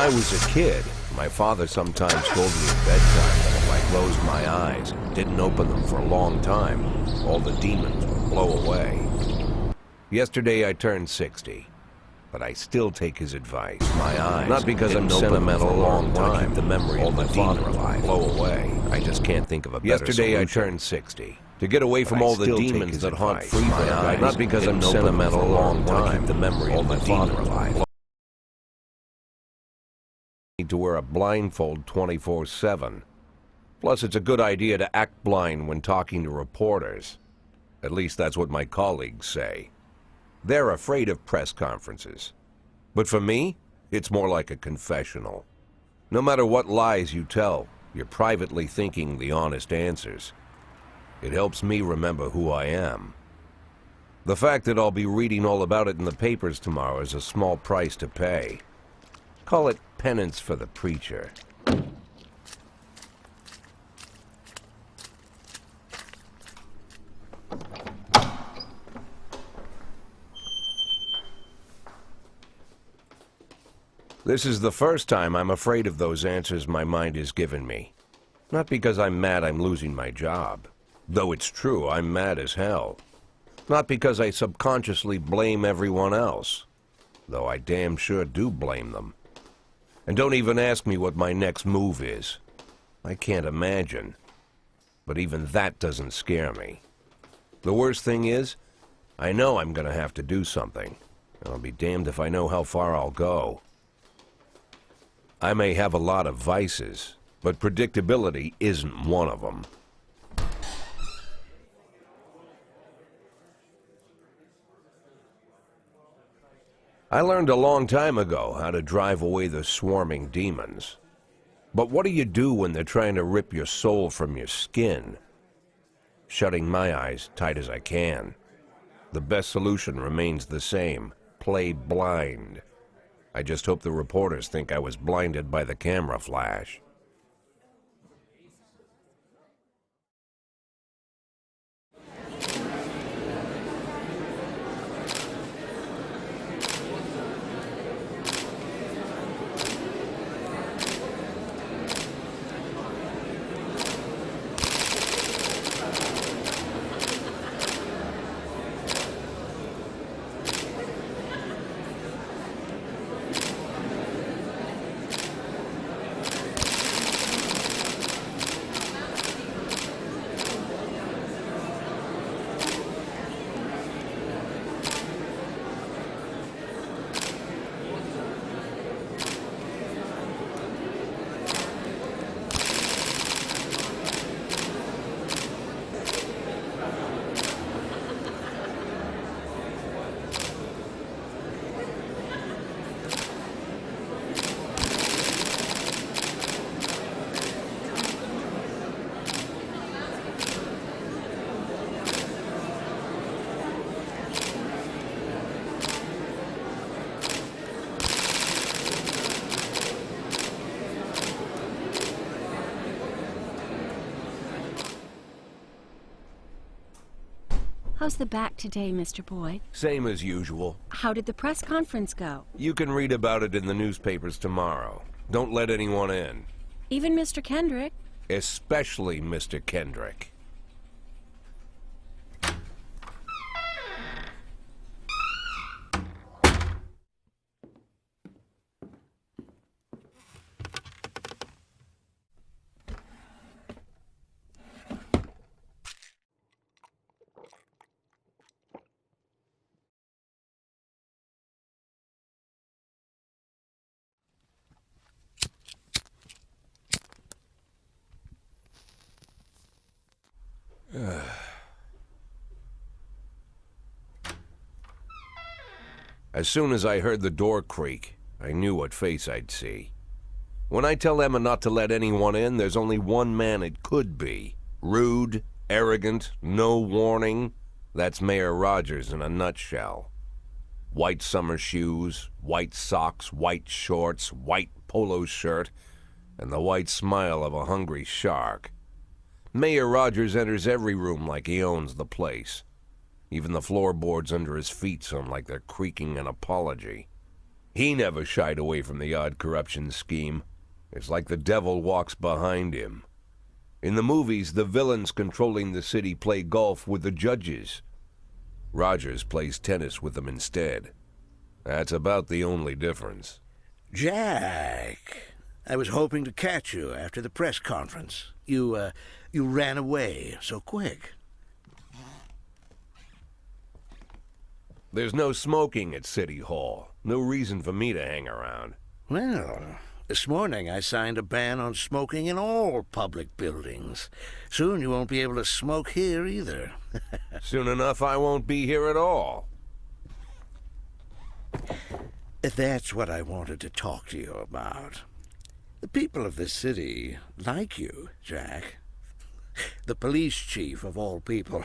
I was a kid, my father sometimes told me at bedtime that if I closed my eyes and didn't open them for a long time, all the demons would blow away. Yesterday I turned 60, but I still take his advice. My eyes, not because I'm sentimental, a long time, the memory of my father alive, blow away. I just can't think of a better solution. Yesterday I turned 60. To get away from all the demons that haunt Freeburg, not because I'm sentimental, a long time, the memory of my father alive. Need to wear a blindfold 24/7. Plus, it's a good idea to act blind when talking to reporters. At least that's what my colleagues say. They're afraid of press conferences. But for me, it's more like a confessional. No matter what lies you tell, you're privately thinking the honest answers. It helps me remember who I am. The fact that I'll be reading all about it in the papers tomorrow is a small price to pay. Call it penance for the preacher. This is the first time I'm afraid of those answers my mind has given me. Not because I'm mad I'm losing my job. Though it's true, I'm mad as hell. Not because I subconsciously blame everyone else. Though I damn sure do blame them. And don't even ask me what my next move is. I can't imagine. But even that doesn't scare me. The worst thing is, I know I'm gonna have to do something. I'll be damned if I know how far I'll go. I may have a lot of vices, but predictability isn't one of them. I learned a long time ago how to drive away the swarming demons. But what do you do when they're trying to rip your soul from your skin? Shutting my eyes tight as I can. The best solution remains the same: play blind. I just hope the reporters think I was blinded by the camera flash. How's the back today, Mr. Boyd? Same as usual. How did the press conference go? You can read about it in the newspapers tomorrow. Don't let anyone in. Even Mr. Kendrick? Especially Mr. Kendrick. As soon as I heard the door creak, I knew what face I'd see. When I tell Emma not to let anyone in, there's only one man it could be. Rude, arrogant, no warning. That's Mayor Rogers in a nutshell. White summer shoes, white socks, white shorts, white polo shirt, and the white smile of a hungry shark. Mayor Rogers enters every room like he owns the place. Even the floorboards under his feet sound like they're creaking an apology. He never shied away from the odd corruption scheme. It's like the devil walks behind him. In the movies, the villains controlling the city play golf with the judges. Rogers plays tennis with them instead. That's about the only difference. Jack, I was hoping to catch you after the press conference. You ran away so quick. There's no smoking at City Hall. No reason for me to hang around. Well, this morning I signed a ban on smoking in all public buildings. Soon you won't be able to smoke here either. Soon enough, I won't be here at all. That's what I wanted to talk to you about. The people of this city like you, Jack. The police chief of all people.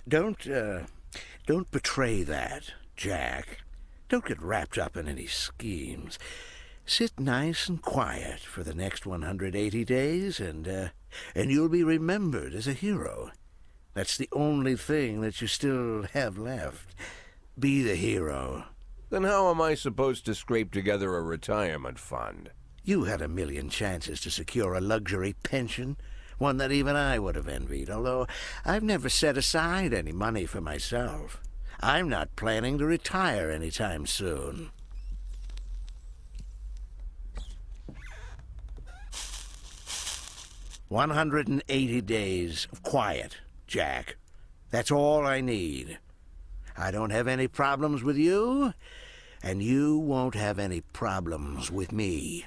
Don't betray that, Jack. Don't get wrapped up in any schemes. Sit nice and quiet for the next 180 days, and you'll be remembered as a hero. That's the only thing that you still have left. Be the hero. Then how am I supposed to scrape together a retirement fund? You had a million chances to secure a luxury pension, one that even I would have envied, although I've never set aside any money for myself. I'm not planning to retire anytime soon. "180 days of quiet, Jack. That's all I need. I don't have any problems with you, and you won't have any problems with me.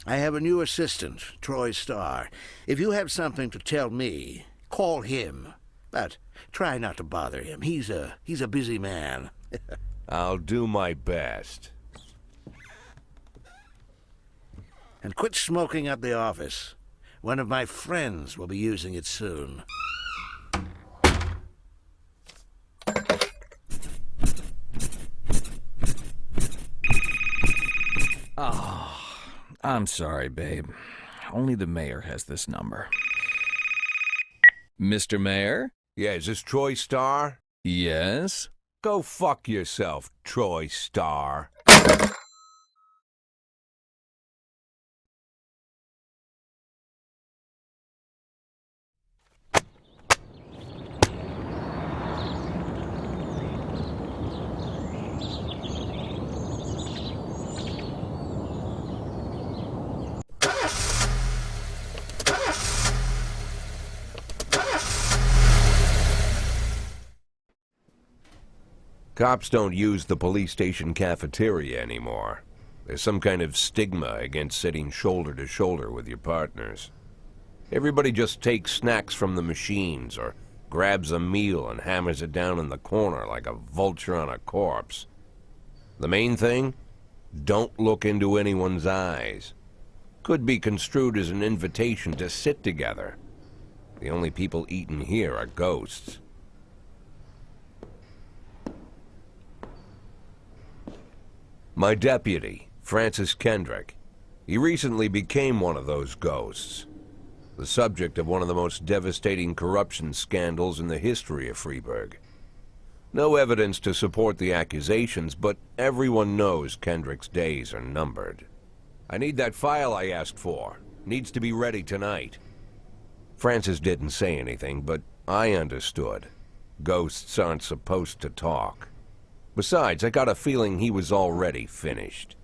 I have a new assistant, Troy Starr. If you have something to tell me, call him. But try not to bother him. He's a busy man." I'll do my best. "And quit smoking up the office. One of my friends will be using it soon." I'm sorry, babe. Only the mayor has this number. Mr. Mayor? Yeah, is this Troy Starr? Yes? Go fuck yourself, Troy Starr. Cops don't use the police station cafeteria anymore. There's some kind of stigma against sitting shoulder to shoulder with your partners. Everybody just takes snacks from the machines or grabs a meal and hammers it down in the corner like a vulture on a corpse. The main thing? Don't look into anyone's eyes. Could be construed as an invitation to sit together. The only people eating here are ghosts. My deputy, Francis Kendrick. He recently became one of those ghosts. The subject of one of the most devastating corruption scandals in the history of Freeburg. No evidence to support the accusations, but everyone knows Kendrick's days are numbered. I need that file I asked for. Needs to be ready tonight. Francis didn't say anything, but I understood. Ghosts aren't supposed to talk. Besides, I got a feeling he was already finished.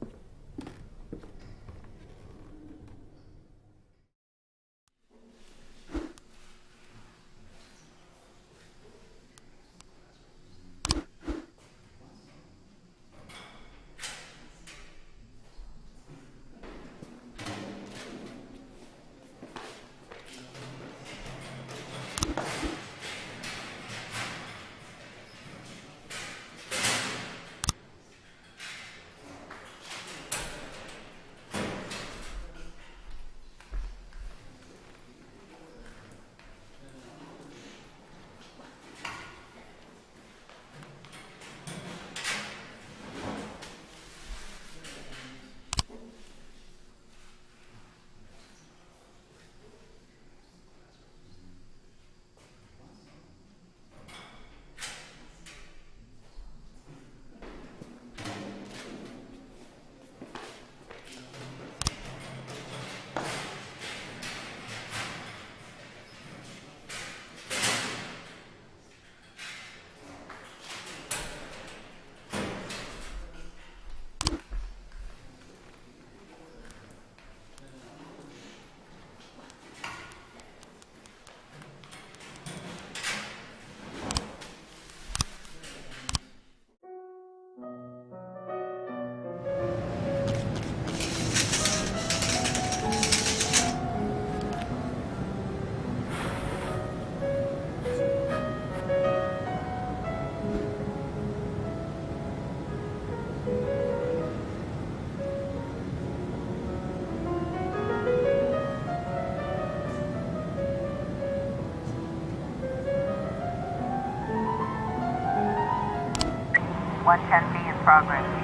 110B in progress.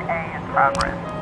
A in progress.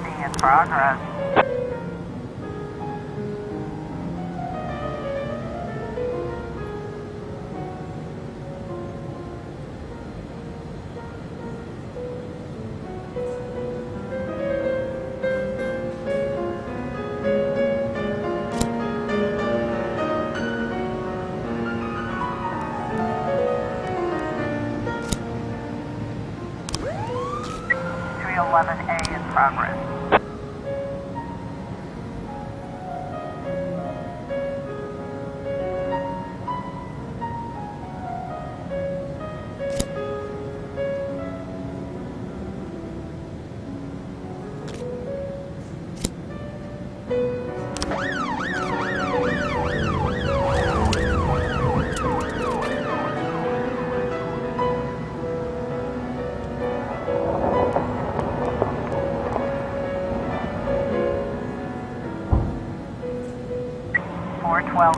C in progress. A in progress.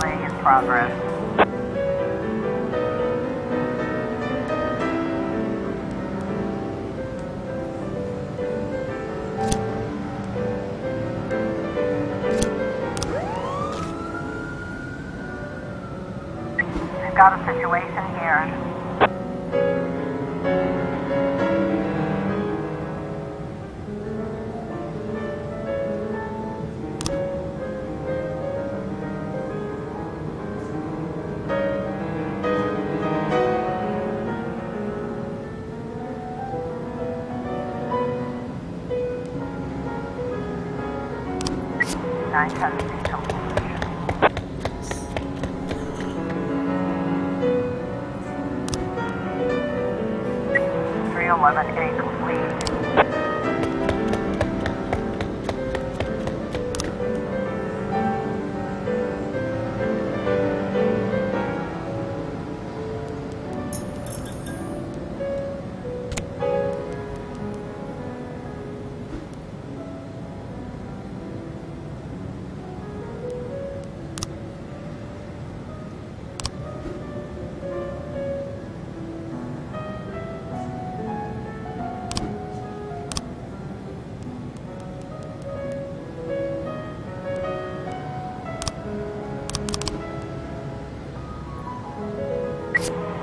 A in progress. We've got a situation here. Completion. 311A complete.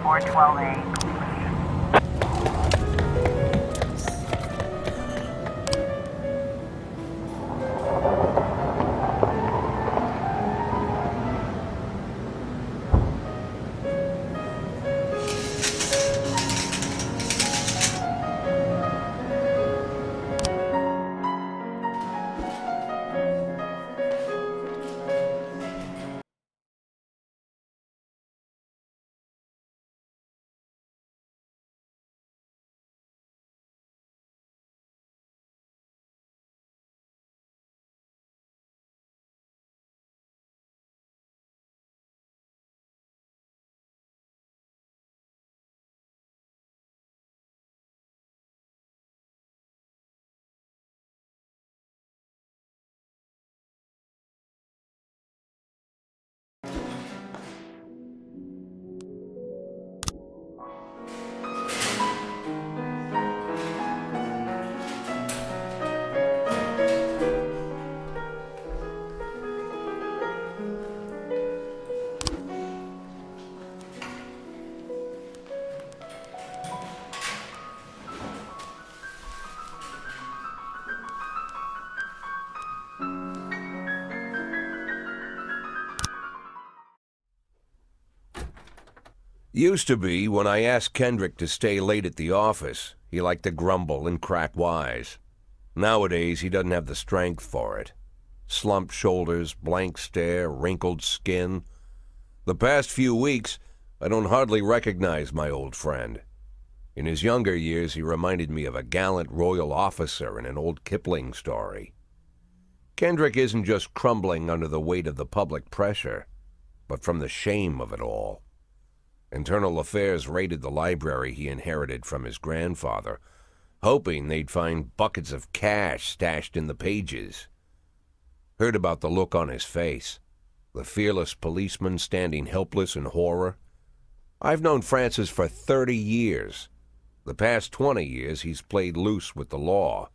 412A. Used to be, when I asked Kendrick to stay late at the office, he liked to grumble and crack wise. Nowadays, he doesn't have the strength for it. Slumped shoulders, blank stare, wrinkled skin. The past few weeks, I don't hardly recognize my old friend. In his younger years, he reminded me of a gallant royal officer in an old Kipling story. Kendrick isn't just crumbling under the weight of the public pressure, but from the shame of it all. Internal Affairs raided the library he inherited from his grandfather, hoping they'd find buckets of cash stashed in the pages. Heard about the look on his face, the fearless policeman standing helpless in horror. I've known Francis for 30 years. The past 20 years he's played loose with the law.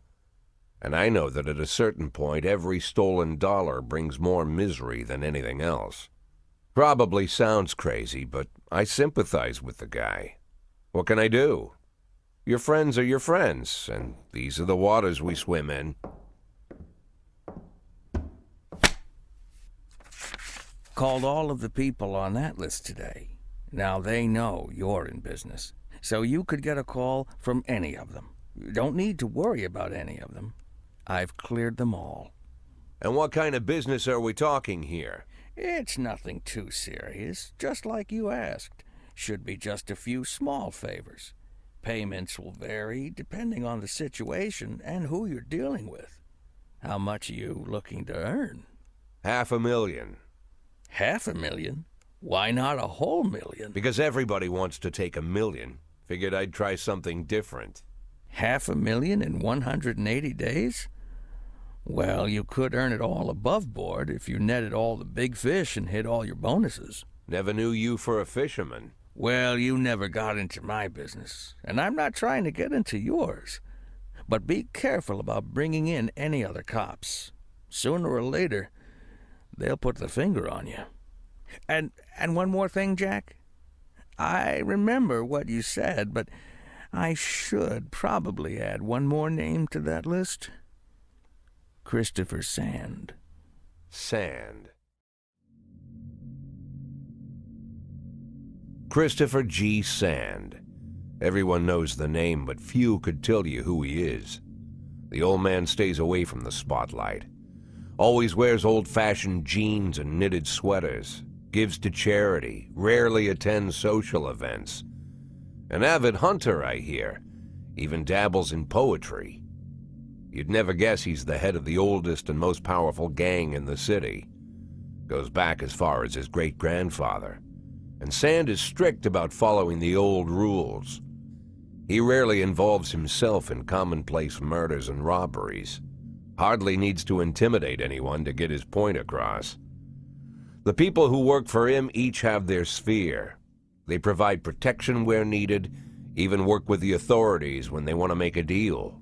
And I know that at a certain point every stolen dollar brings more misery than anything else. Probably sounds crazy, but I sympathize with the guy. What can I do? Your friends are your friends, and these are the waters we swim in. Called all of the people on that list today. Now they know you're in business, so you could get a call from any of them. You don't need to worry about any of them. I've cleared them all. And what kind of business are we talking here? It's nothing too serious, just like you asked. Should be just a few small favors. Payments will vary depending on the situation and who you're dealing with. How much are you looking to earn? $500,000. $500,000? Why not a whole million? Because everybody wants to take $1 million. Figured I'd try something different. $500,000 in 180 days? Well, you could earn it all above board if you netted all the big fish and hit all your bonuses. Never knew you for a fisherman. Well, you never got into my business, and I'm not trying to get into yours. But be careful about bringing in any other cops. Sooner or later, they'll put the finger on you. And one more thing, Jack. I remember what you said, but I should probably add one more name to that list. Christopher Sand. Sand. Christopher G. Sand. Everyone knows the name, but few could tell you who he is. The old man stays away from the spotlight. Always wears old-fashioned jeans and knitted sweaters. Gives to charity. Rarely attends social events. An avid hunter, I hear. Even dabbles in poetry. You'd never guess he's the head of the oldest and most powerful gang in the city. Goes back as far as his great-grandfather. And Sand is strict about following the old rules. He rarely involves himself in commonplace murders and robberies. Hardly needs to intimidate anyone to get his point across. The people who work for him each have their sphere. They provide protection where needed, even work with the authorities when they want to make a deal.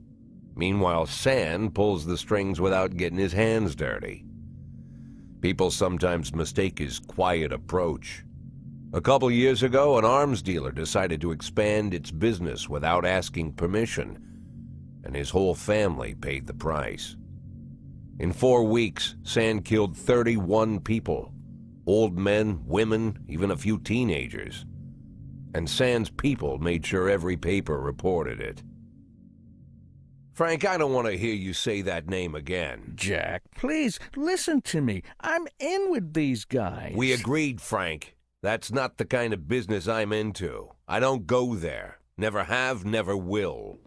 Meanwhile, Sand pulls the strings without getting his hands dirty. People sometimes mistake his quiet approach. A couple years ago, an arms dealer decided to expand its business without asking permission, and his whole family paid the price. In 4 weeks, Sand killed 31 people. Old men, women, even a few teenagers. And Sand's people made sure every paper reported it. Frank, I don't want to hear you say that name again. Jack, please, listen to me. I'm in with these guys. We agreed, Frank. That's not the kind of business I'm into. I don't go there. Never have, never will.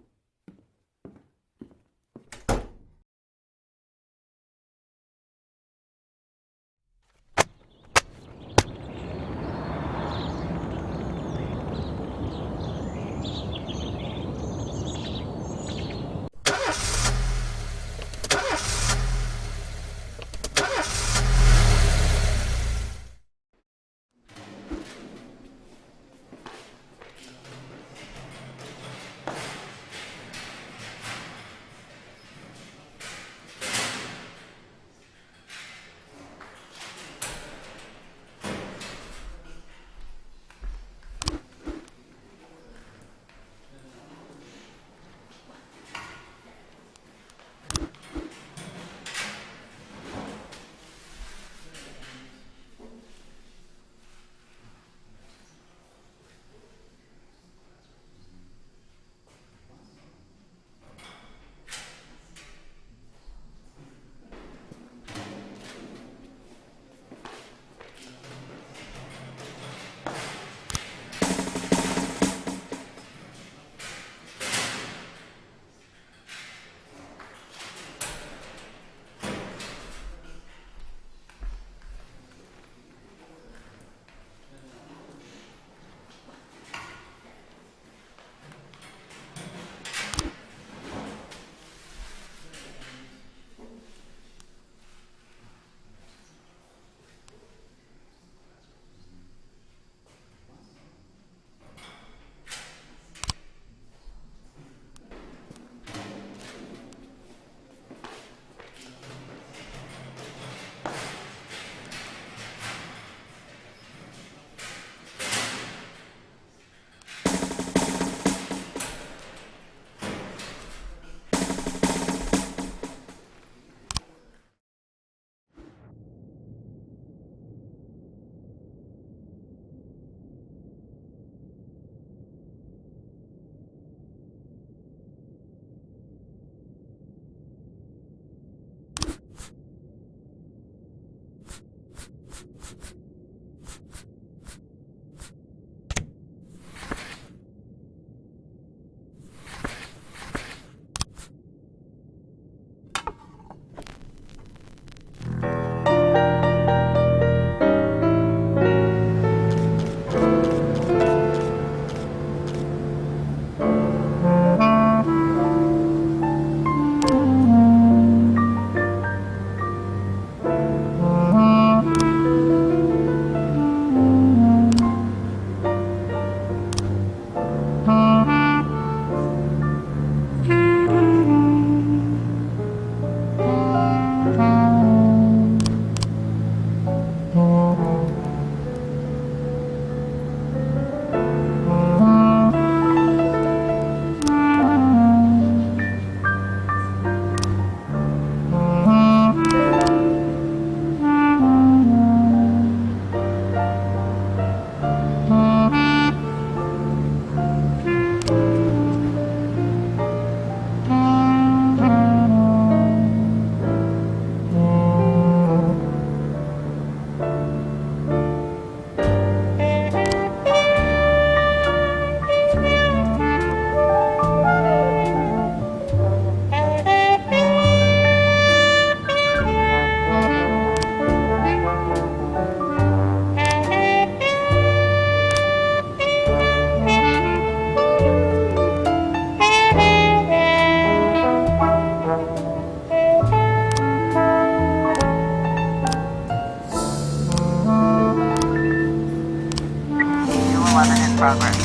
progress.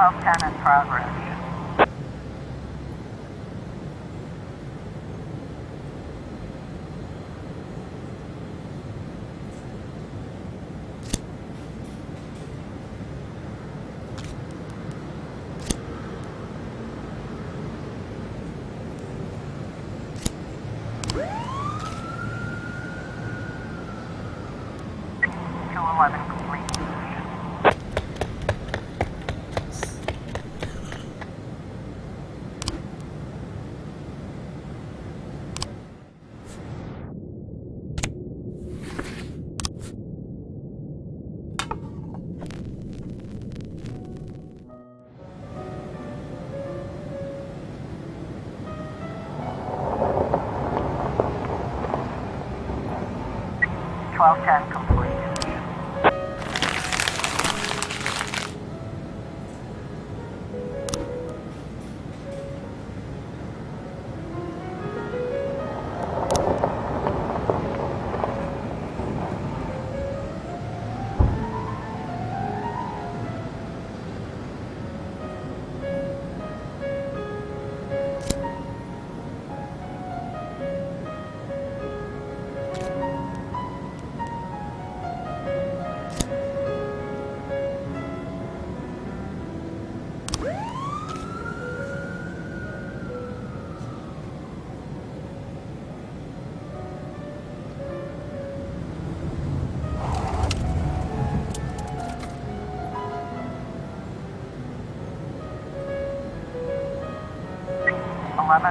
1210 in progress. Two 11 complete. 1210 complete.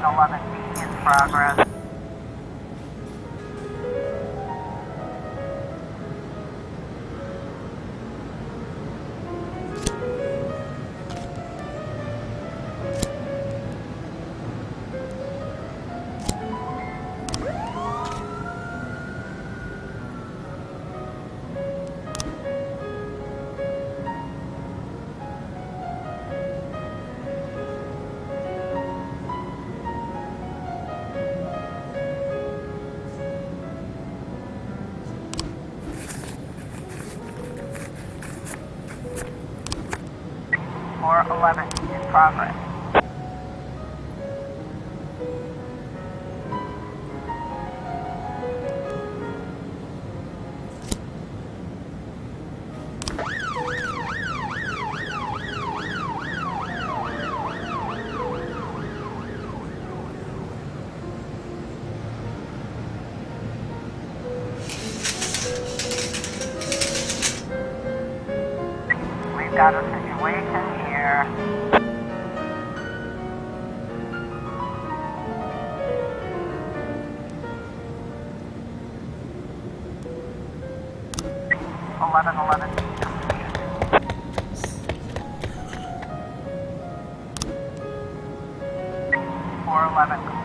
Eleven B in progress. Four 11 in progress. We've got a situation here. Eleven completed. 411 complete.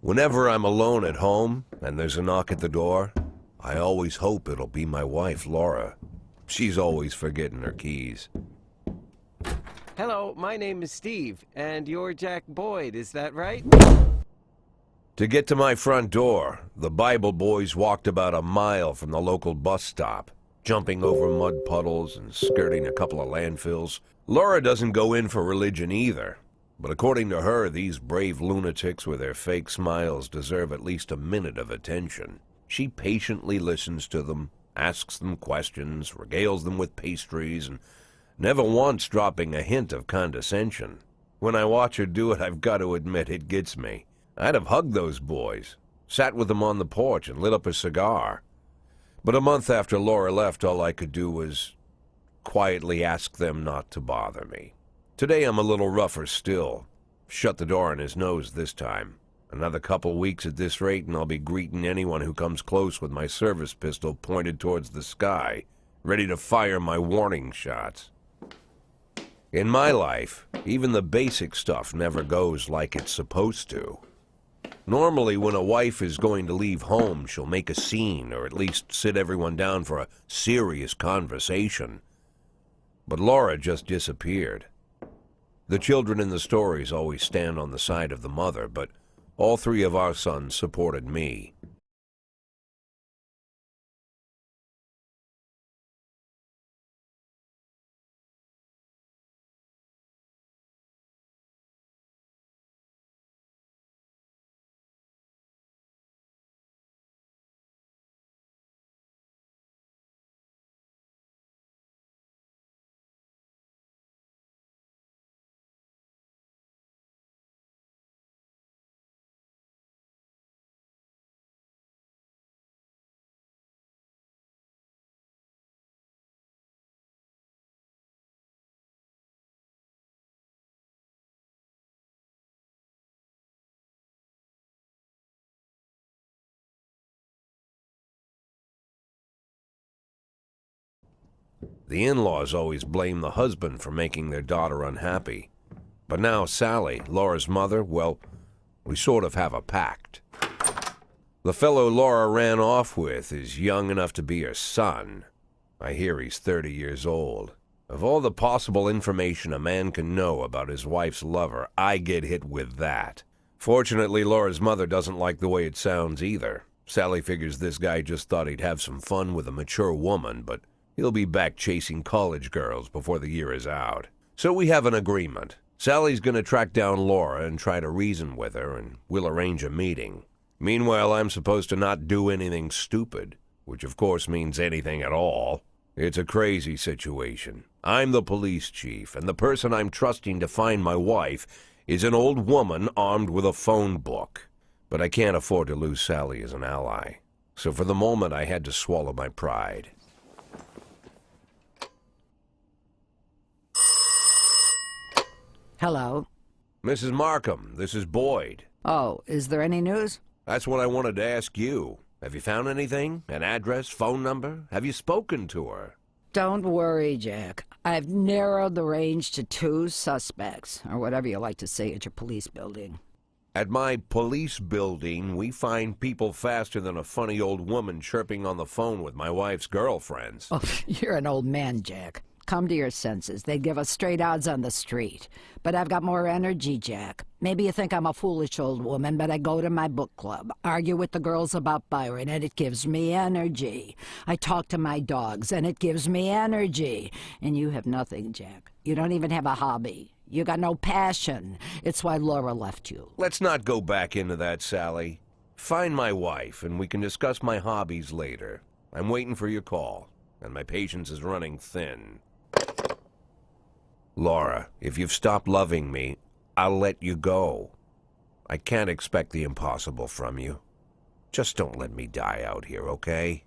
Whenever I'm alone at home and there's a knock at the door, I always hope it'll be my wife, Laura. She's always forgetting her keys. Hello, my name is Steve, and you're Jack Boyd, is that right? To get to my front door, the Bible boys walked about a mile from the local bus stop, jumping over mud puddles and skirting a couple of landfills. Laura doesn't go in for religion either, but according to her, these brave lunatics with their fake smiles deserve at least a minute of attention. She patiently listens to them, asks them questions, regales them with pastries, and never once dropping a hint of condescension. When I watch her do it, I've got to admit it gets me. I'd have hugged those boys, sat with them on the porch and lit up a cigar. But a month after Laura left, all I could do was quietly ask them not to bother me. Today I'm a little rougher still. Shut the door on his nose this time. Another couple weeks at this rate and I'll be greeting anyone who comes close with my service pistol pointed towards the sky, ready to fire my warning shots. In my life, even the basic stuff never goes like it's supposed to. Normally, when a wife is going to leave home, she'll make a scene, or at least sit everyone down for a serious conversation. But Laura just disappeared. The children in the stories always stand on the side of the mother, but all three of our sons supported me. The in-laws always blame the husband for making their daughter unhappy. But now Sally, Laura's mother, well, we sort of have a pact. The fellow Laura ran off with is young enough to be her son. I hear he's 30 years old. Of all the possible information a man can know about his wife's lover, I get hit with that. Fortunately, Laura's mother doesn't like the way it sounds either. Sally figures this guy just thought he'd have some fun with a mature woman, but he'll be back chasing college girls before the year is out. So we have an agreement. Sally's going to track down Laura and try to reason with her, and we'll arrange a meeting. Meanwhile, I'm supposed to not do anything stupid, which of course means anything at all. It's a crazy situation. I'm the police chief, and the person I'm trusting to find my wife is an old woman armed with a phone book. But I can't afford to lose Sally as an ally. So for the moment, I had to swallow my pride. Hello. Mrs. Markham, this is Boyd. Oh, is there any news? That's what I wanted to ask you. Have you found anything? An address, phone number? Have you spoken to her? Don't worry, Jack. I've narrowed the range to 2 suspects, or whatever you like to say at your police building. At my police building, we find people faster than a funny old woman chirping on the phone with my wife's girlfriends. Oh, you're an old man, Jack. Come to your senses. They'd give us straight odds on the street. But I've got more energy, Jack. Maybe you think I'm a foolish old woman, but I go to my book club, argue with the girls about Byron, and it gives me energy. I talk to my dogs, and it gives me energy. And you have nothing, Jack. You don't even have a hobby. You got no passion. It's why Laura left you. Let's not go back into that, Sally. Find my wife, and we can discuss my hobbies later. I'm waiting for your call, and my patience is running thin. Laura, if you've stopped loving me, I'll let you go. I can't expect the impossible from you. Just don't let me die out here, okay?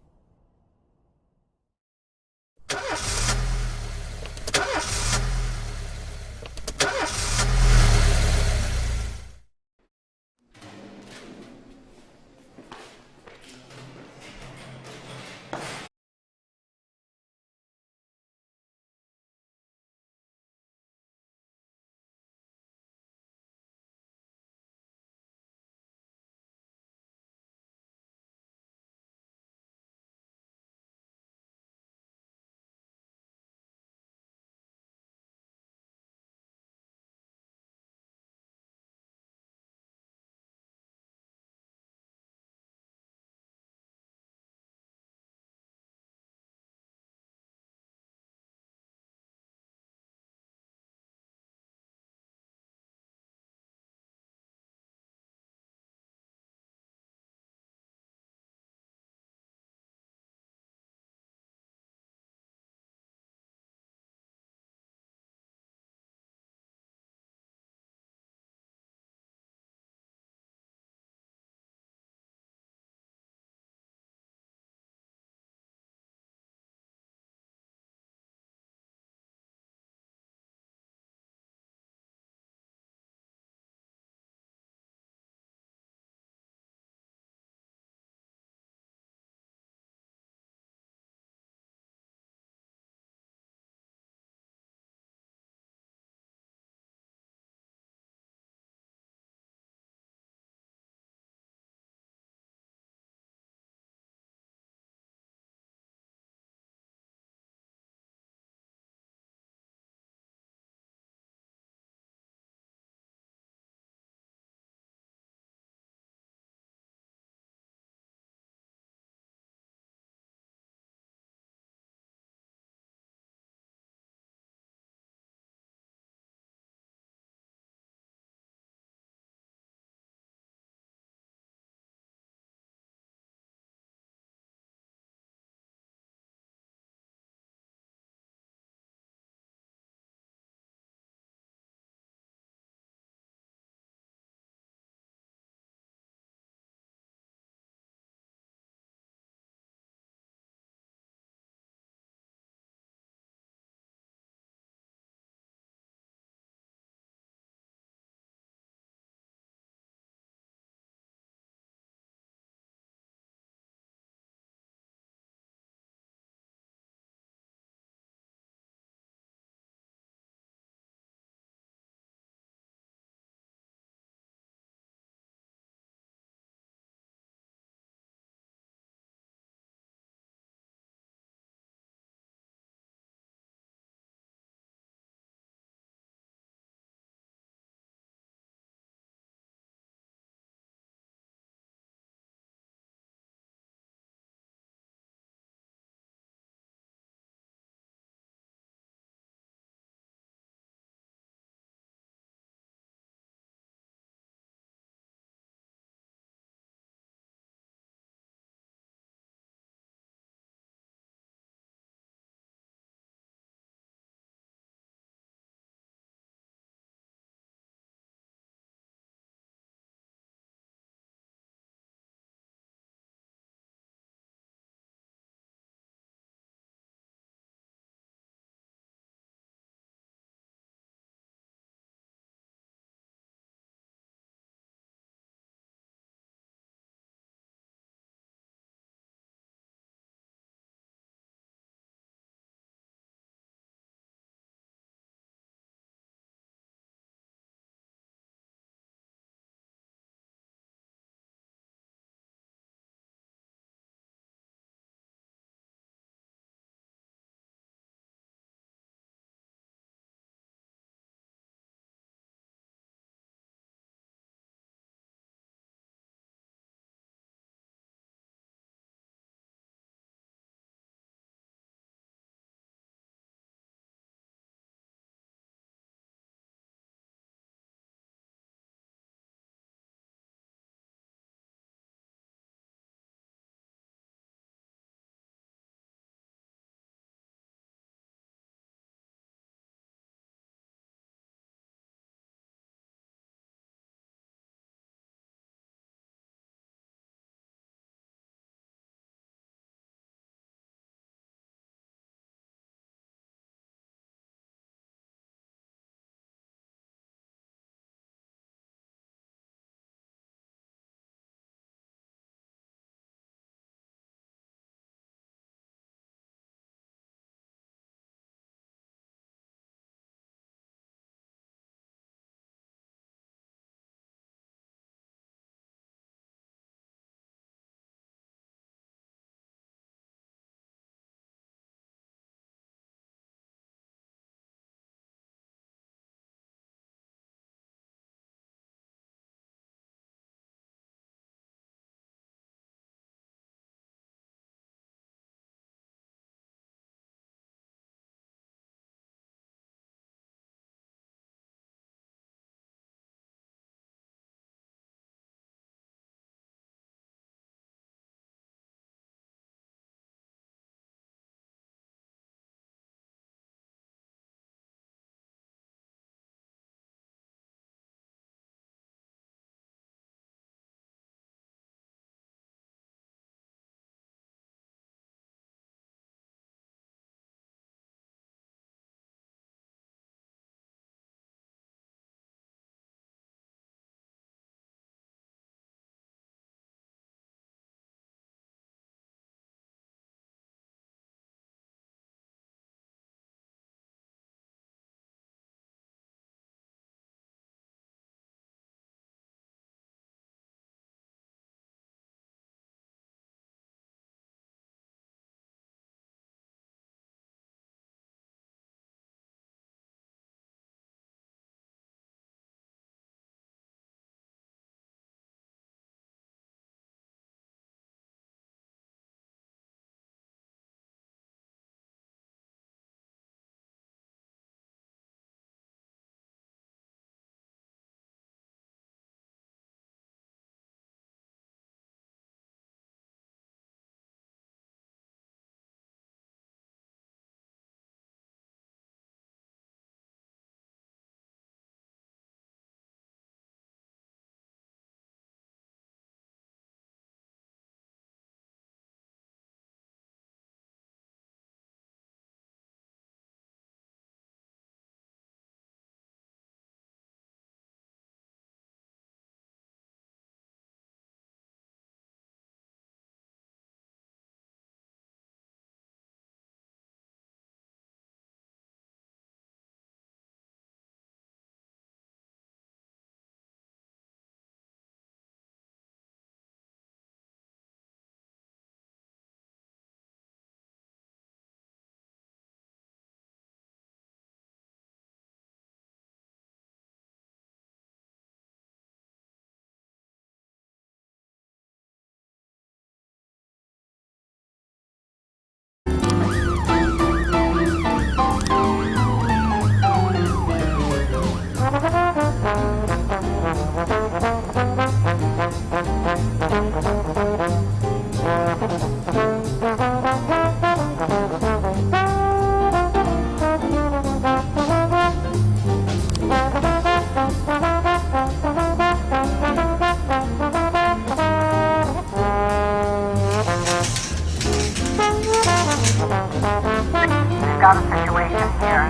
We've got a situation here.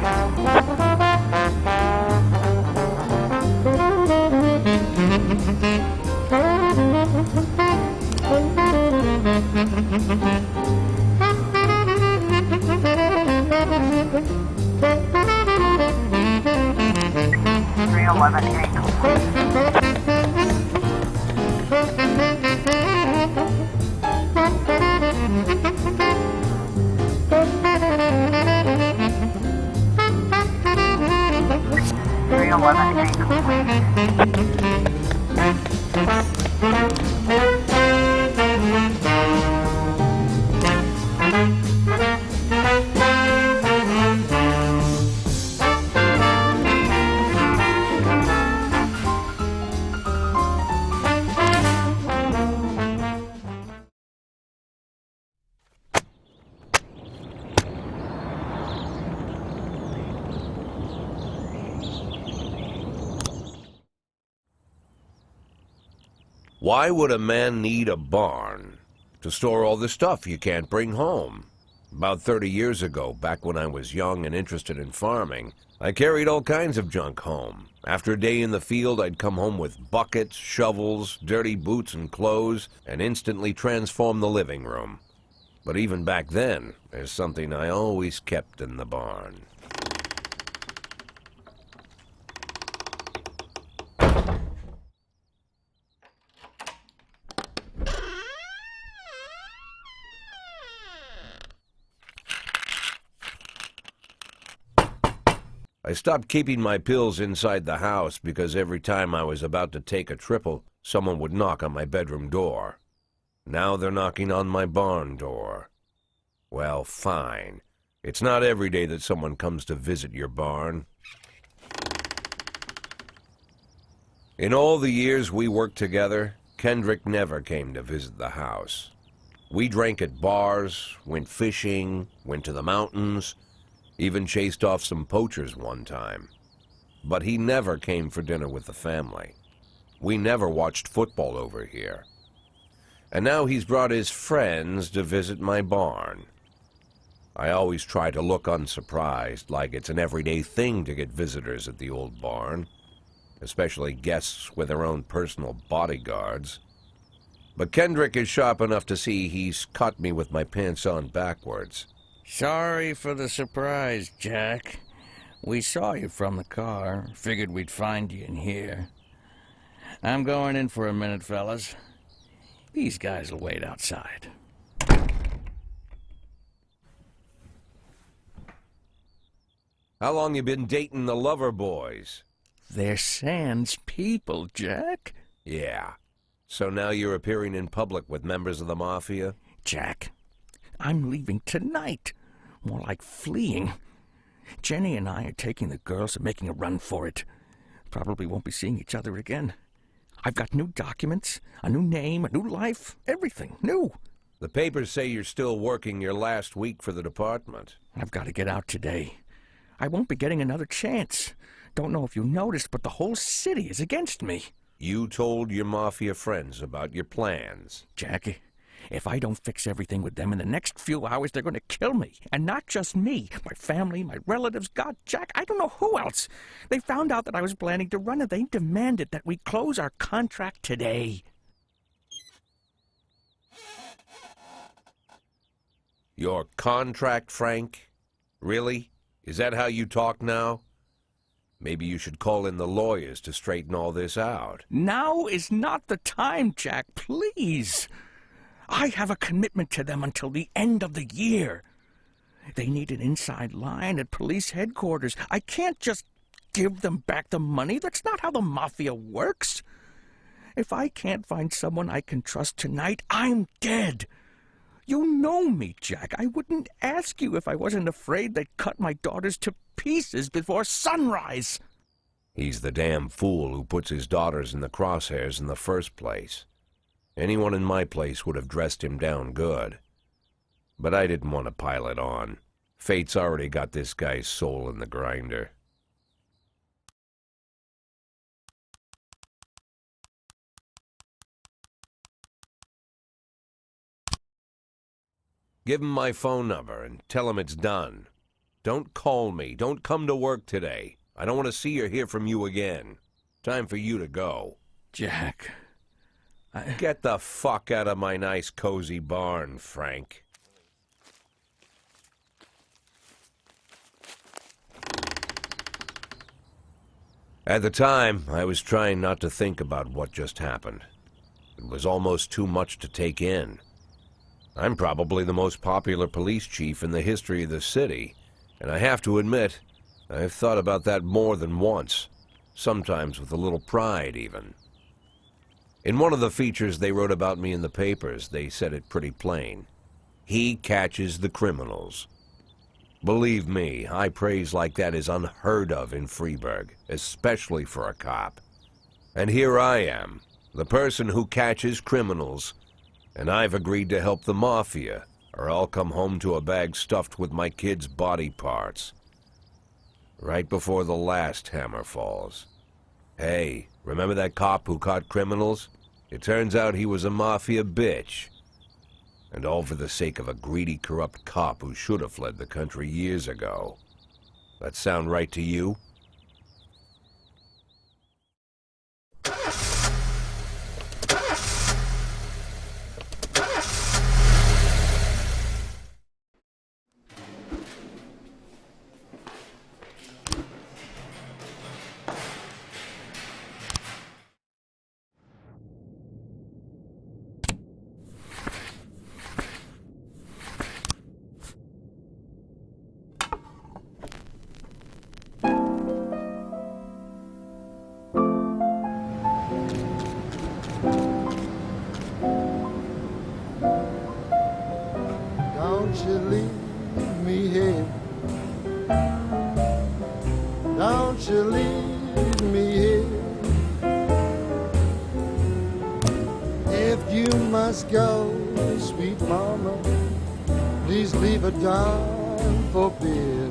Three 11A complete. Three 11A complete. Why would a man need a barn? To store all the stuff you can't bring home. About 30 years ago, back when I was young and interested in farming, I carried all kinds of junk home. After a day in the field, I'd come home with buckets, shovels, dirty boots and clothes, and instantly transform the living room. But even back then, there's something I always kept in the barn. I stopped keeping my pills inside the house because every time I was about to take a triple, someone would knock on my bedroom door. Now they're knocking on my barn door. Well, fine. It's not every day that someone comes to visit your barn. In all the years we worked together, Kendrick never came to visit the house. We drank at bars, went fishing, went to the mountains, even chased off some poachers one time. But he never came for dinner with the family. We never watched football over here. And now he's brought his friends to visit my barn. I always try to look unsurprised, like it's an everyday thing to get visitors at the old barn, especially guests with their own personal bodyguards. But Kendrick is sharp enough to see he's caught me with my pants on backwards. Sorry for the surprise, Jack. We saw you from the car. Figured we'd find you in here. I'm going in for a minute, fellas. These guys will wait outside. How long you been dating the lover boys? They're Sans people, Jack. Yeah. So now you're appearing in public with members of the Mafia? Jack, I'm leaving tonight. More like fleeing. Jenny and I are taking the girls and making a run for it. Probably won't be seeing each other again. I've got new documents, a new name, a new life, everything new. The papers say you're still working your last week for the department. I've got to get out today. I won't be getting another chance. Don't know if you noticed, but the whole city is against me. You told your Mafia friends about your plans. Jackie, if I don't fix everything with them in the next few hours, they're going to kill me. And not just me. My family, my relatives, God, Jack, I don't know who else. They found out that I was planning to run, and they demanded that we close our contract today. Your contract, Frank? Really? Is that how you talk now? Maybe you should call in the lawyers to straighten all this out. Now is not the time, Jack, please. I have a commitment to them until the end of the year. They need an inside line at police headquarters. I can't just give them back the money. That's not how the Mafia works. If I can't find someone I can trust tonight, I'm dead. You know me, Jack. I wouldn't ask you if I wasn't afraid they'd cut my daughters to pieces before sunrise. He's the damn fool who puts his daughters in the crosshairs in the first place. Anyone in my place would have dressed him down good. But I didn't want to pile it on. Fate's already got this guy's soul in the grinder. Give him my phone number and tell him it's done. Don't call me. Don't come to work today. I don't want to see or hear from you again. Time for you to go. Jack, Get the fuck out of my nice cozy barn, Frank. At the time, I was trying not to think about what just happened. It was almost too much to take in. I'm probably the most popular police chief in the history of the city, and I have to admit, I've thought about that more than once, sometimes with a little pride even. In one of the features they wrote about me in the papers, they said it pretty plain. He catches the criminals. Believe me, high praise like that is unheard of in Freeburg, especially for a cop. And here I am, the person who catches criminals, and I've agreed to help the mafia, or I'll come home to a bag stuffed with my kids' body parts. Right before the last hammer falls. Hey, remember that cop who caught criminals? It turns out he was a mafia bitch. And all for the sake of a greedy, corrupt cop who should have fled the country years ago. That sound right to you? Don't you leave me here. Don't you leave me here. If you must go, sweet mama, please leave a dime for beer.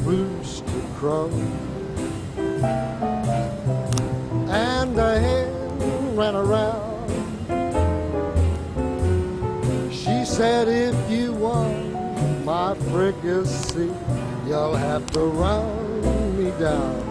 Rooster crow and a hen ran around. She said, if you want my fricassee, you'll have to run me down.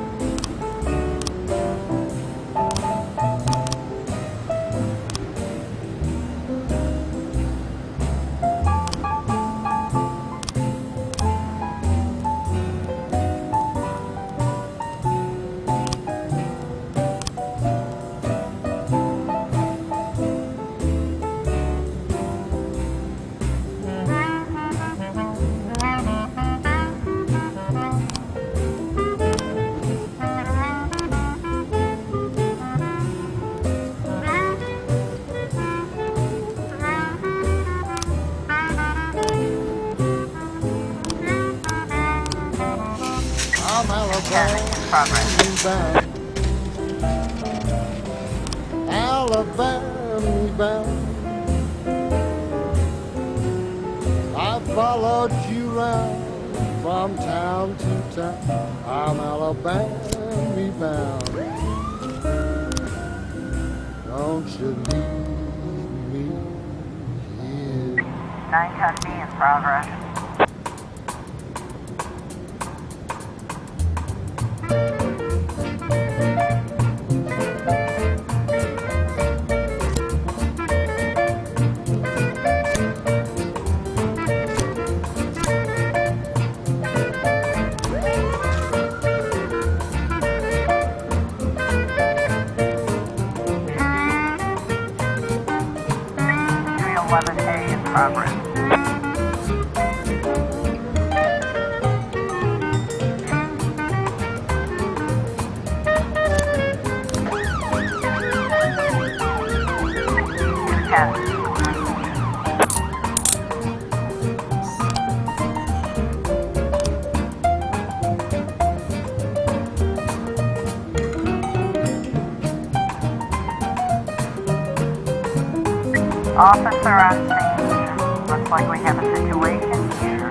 I'm Alabama bound. Alabama bound. I followed you round from town to town. I'm Alabama bound. Don't you leave me here. 910B in progress. In progress. Часть. Officer on scene. Looks like we have a situation here.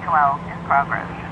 212 in progress.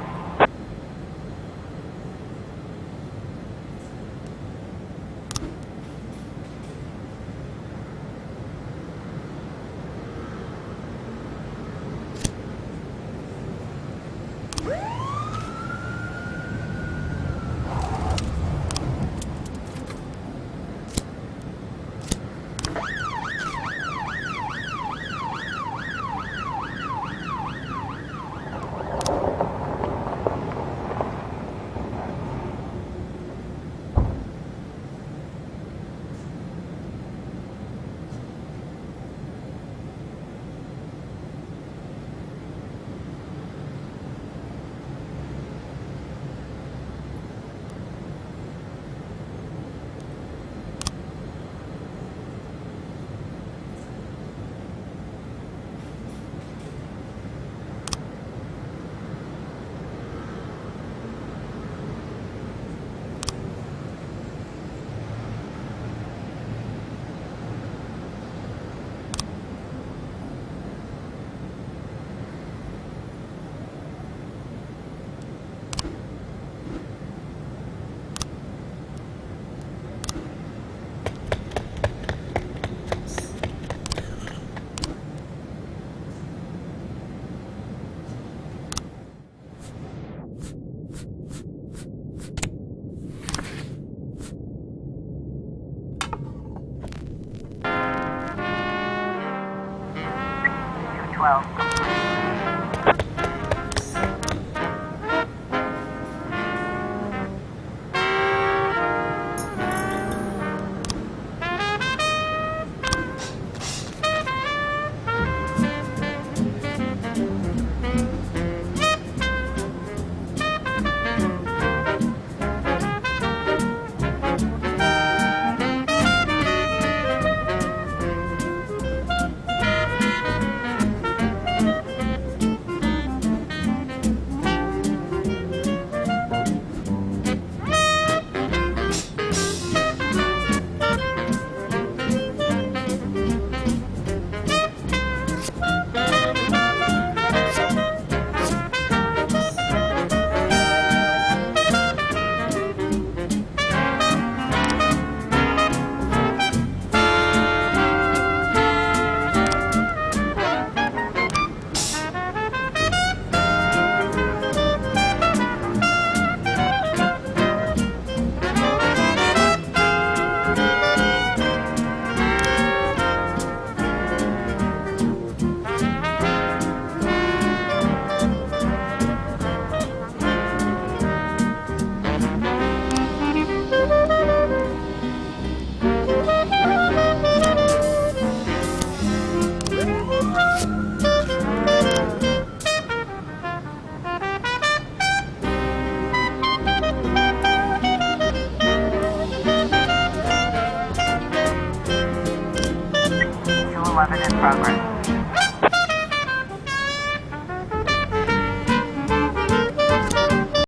In progress.